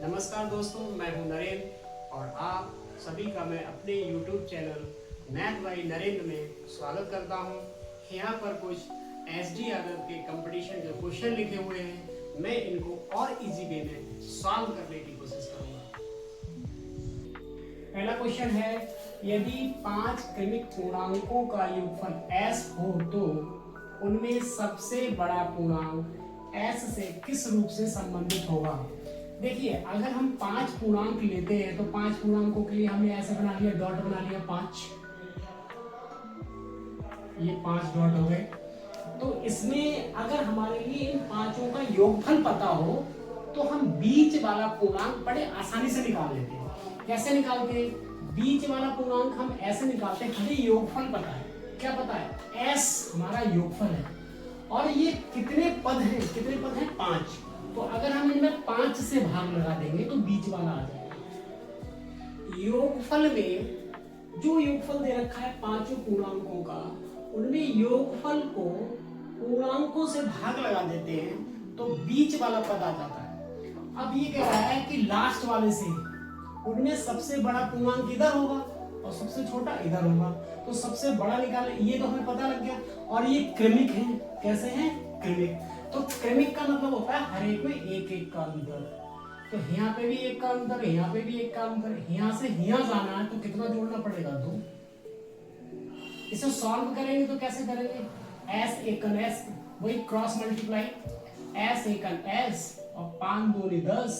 नमस्कार दोस्तों, मैं हूं नरेंद्र और आप सभी का मैं अपने YouTube channel math by Narendra में स्वागत करता हूं। यहाँ पर कुछ SD यादव के कंपटीशन के क्वेश्चन लिखे हुए हैं, मैं इनको और इजी वे में सॉल्व करने की कोशिश करूंगा। पहला क्वेश्चन है, यदि 5 क्रमिक पूर्णांकों का योगफल s हो तो उनमें सबसे बड़ा पूर्णांक s से किस रूप से संबंधित होगा। देखिए, अगर हम 5 पूर्णांक लेते हैं तो 5 पूर्णांकों के लिए हमने ऐसे बना लिया, डॉट बना लिया 5, ये 5 डॉट हो गए। तो इसमें अगर हमारे लिए इन पांचों का योगफल पता हो तो हम बीच वाला पूर्णांक बड़े आसानी से निकाल लेते हैं। कैसे निकालते हैं? बीच वाला पूर्णांक हम ऐसे निकालते हैं, हमें योगफल पता है। क्या पता है? s हमारा योगफल है और ये कितने पद हैं? 5। तो अगर हम इनमें 5 से भाग लगा देंगे तो बीच वाला आ जाएगा। योगफल में जो योगफल दे रखा है पांचों पूर्णांकों का, उनमें योगफल को पूर्णांकों से भाग लगा देते हैं तो बीच वाला पद आ जाता है। अब ये कह रहा है कि लास्ट वाले से उनमें सबसे बड़ा पूर्णांक इधर होगा और सबसे छोटा इधर होगा, तो सबसे बड़ा निकाले, ये तो हमें पता लग गया। और ये क्रमिक है। कैसे हैं? क्रमिक। तो क्रमिक का मतलब होता है हर एक में एक एक का अंतर। तो यहाँ पे भी एक का अंतर, यहाँ पे भी एक का अंतर, यहाँ से यहाँ जाना है तो कितना जोड़ना पड़ेगा? 2। इसे सॉल्व करेंगे तो कैसे करेंगे? s एकन s, वही क्रॉस मल्टीप्लाई, s एकन s और 5 दूनी 10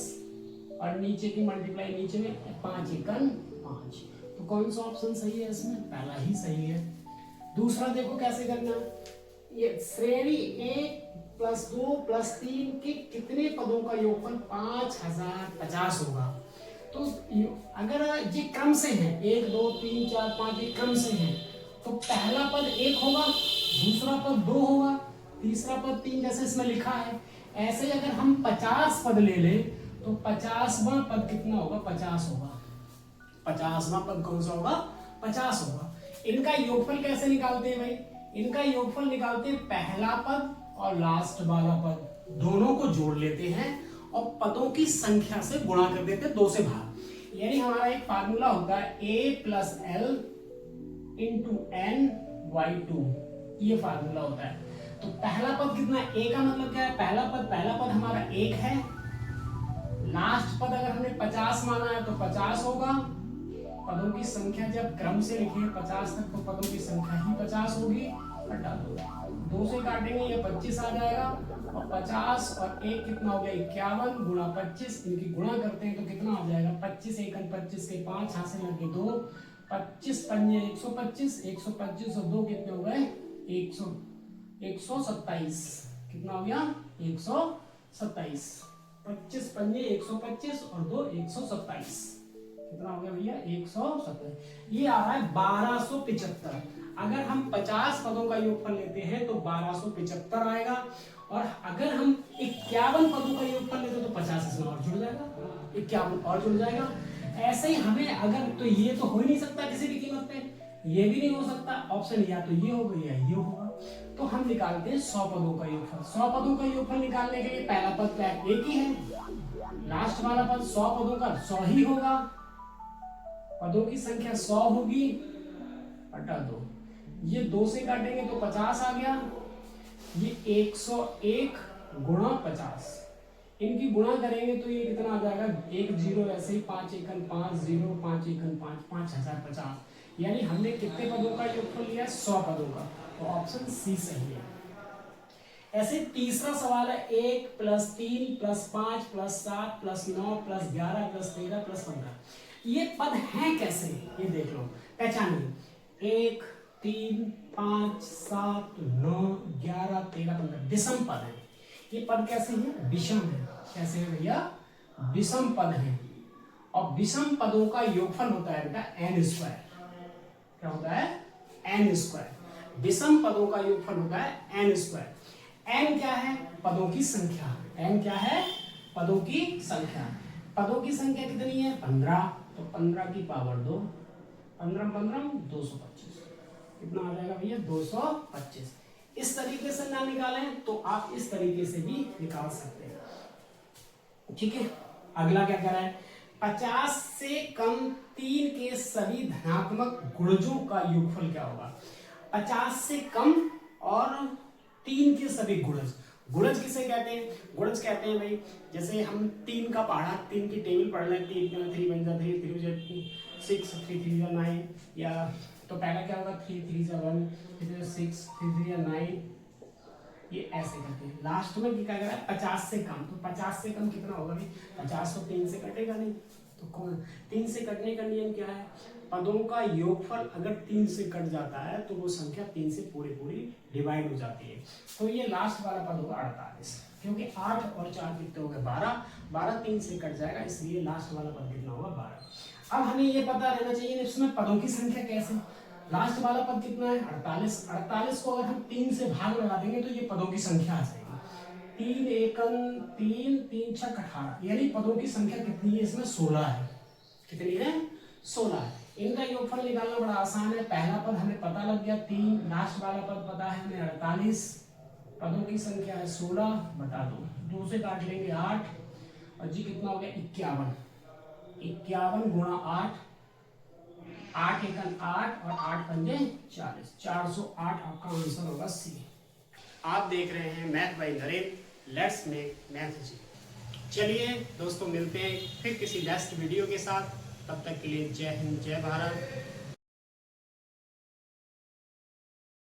और नीचे की मल्टीप्लाई नीचे में 5 एकन 5। तो कौन सा ऑप्शन सही है इसमें? पहला ही सही है। दूसरा देखो कैसे करना। ये श्रेणी 1 + 2 + 3 के कितने पदों का योगफल 5050 होगा। तो अगर ये क्रम से है, 1 2 3 4 5 ये क्रम से है, तो पहला पद 1 होगा, दूसरा पद 2 होगा, तीसरा पद 3, जैसे इसमें लिखा है। ऐसे ही अगर हम 50 पद ले लें तो 50वां पद कितना होगा? 50 होगा। 50वां पद कौन सा होगा? 50 होगा। इनका योगफल कैसे निकालते हैं भाई? इनका योगफल निकालते हैं, पहला पद और लास्ट वाला पद दोनों को जोड़ लेते हैं और पदों की संख्या से गुणा कर देते हैं, 2 से भाग। यानी हमारा एक फार्मूला होता है a + l × n/2, ये फार्मूला होता है। तो पहला पद कितना है? a का मतलब क्या है? पहला पद हमारा 1 है। लास्ट पद अगर हमने 50 माना है तो 50 होगा। पदों की संख्या जब क्रम से लिखे 50 तक तो पदों की संख्या ही 50 होगी। हटा दो, 2 से काटेंगे ये 25 आ जाएगा और 50 और 1 कितना हो गया? 51 गुणा 25, इनकी गुणा करते हैं तो कितना आ जाएगा? 25 एकन 25 के 5 हासिल लगे 2, 25 पंजे 125, 125 और 2 कितने हो गए? 127। कितना हो गया? 127। 25 पंजे 125 और 2 127। कितना हो गया भैया? 127। ये आ रहा है 1275। अगर हम 50 पदों का योगफल लेते हैं तो 1275 आएगा, और अगर हम 51 पदों का योगफल लेते हैं तो 50 इसमें और जुड़ जाएगा, 51 और जुड़ जाएगा। ऐसे ही हमें अगर, तो ये तो हो ही नहीं सकता किसी भी कीमत पे, ये भी नहीं हो सकता। ऑप्शन या तो ये होगा या ये होगा। तो हम निकालते हैं 100 पदों का योगफल। 100 पदों का योगफल निकालने के लिए पहला पद तो एक ही है, लास्ट वाला पद 100 पदों का 100 ही होगा। पदों की संख्या 100 होगी। हटा दो, ये 2 से काटेंगे तो 50 आ गया। ये 101 गुणा 50, इनकी गुणा करेंगे तो ये कितना आ जाएगा? 1 0, ऐसे ही 5 एकन 5 0, 5 एकन 5, 5050। यानी हमने कितने पदों का योगफल लिया? 100 पदों का। तो ऑप्शन सी सही है। ऐसे तीसरा सवाल है, 1 + 3 + 5 + 7 + 9 + 11 + 13 + 15। ये पद हैं कैसे? ये देख लो, पहचानिए। 1 3 5 7 9 11 13 15 विषम पद है। ये पद कैसे हैं? विषम है। कैसे है भैया? विषम पद है। और विषम पदों का योगफल होता है बेटा n²। क्या होता है? n²। विषम पदों का योगफल होता है n²। n क्या है? पदों की संख्या। n क्या है? पदों की संख्या। पदों की संख्या कितनी है? 15। तो 15 की पावर 2, 15 15 225। कितना आ जाएगा भैया? 225। इस तरीके से ना निकालें तो आप इस तरीके से भी निकाल सकते हैं। ठीक है, अगला क्या कह रहा है, 50 से कम 3 के सभी धनात्मक गुणजों का योगफल क्या होगा। 50 से कम और 3 के सभी गुणज, गुणज किसे कहते हैं, गुणज कहते हैं भाई, जैसे हम 3 का पहाड़ा, 3 की टेबल पढ़ लें, 3 1 3 3 6 3 3 9, या तो पहला क्या होगा 3 3 1 3 6 3 3 9, ये ऐसे करते हैं। लास्ट में क्या कह रहा है 50 से कम, तो 50 से कम कितना होगा भाई, 50 तो 3 से कटेगा नहीं, तो कौन 3 से कटने का नियम क्या है, पदों का योगफल अगर 3 से कट जाता है तो वो संख्या 3 से पूरी डिवाइड हो जाती है। तो ये लास्ट वाला पद होगा 48, क्योंकि 8 और 4 कितने हो गए 12, 12 3 से कट जाएगा, इसलिए लास्ट वाला पद कितना होगा 12। अब हमें ये पता रहना चाहिए इसमें पदों की संख्या कैसे, लास्ट वाला पद कितना है 48, 48 को अगर हम 3 से भाग लगा देंगे तो ये पदों की संख्या आ जाएगी, 3 एकम 3 3 6 18, यानी पदों की संख्या कितनी है इसमें 16 है, कितनी है 16 है। इनका योगफल निकालना बड़ा आसान है, पहला पद हमें पता लग गया 3, लास्ट वाला पद पता है हमें 48, पदों की संख्या है 16 बटा 2 से काट लेंगे 8, और जी कितना हो गया 51, 51 गुणा 8, 8 एकम 8 और 8 पंजे 40, 408 आपका आंसर होगा सी। आप देख रहे हैं math bye Narendra, let's make math easy. चलिए दोस्तों मिलते हैं फिर किसी नेक्स्ट वीडियो के साथ, तब तक के लिए जय हिंद जय भारत।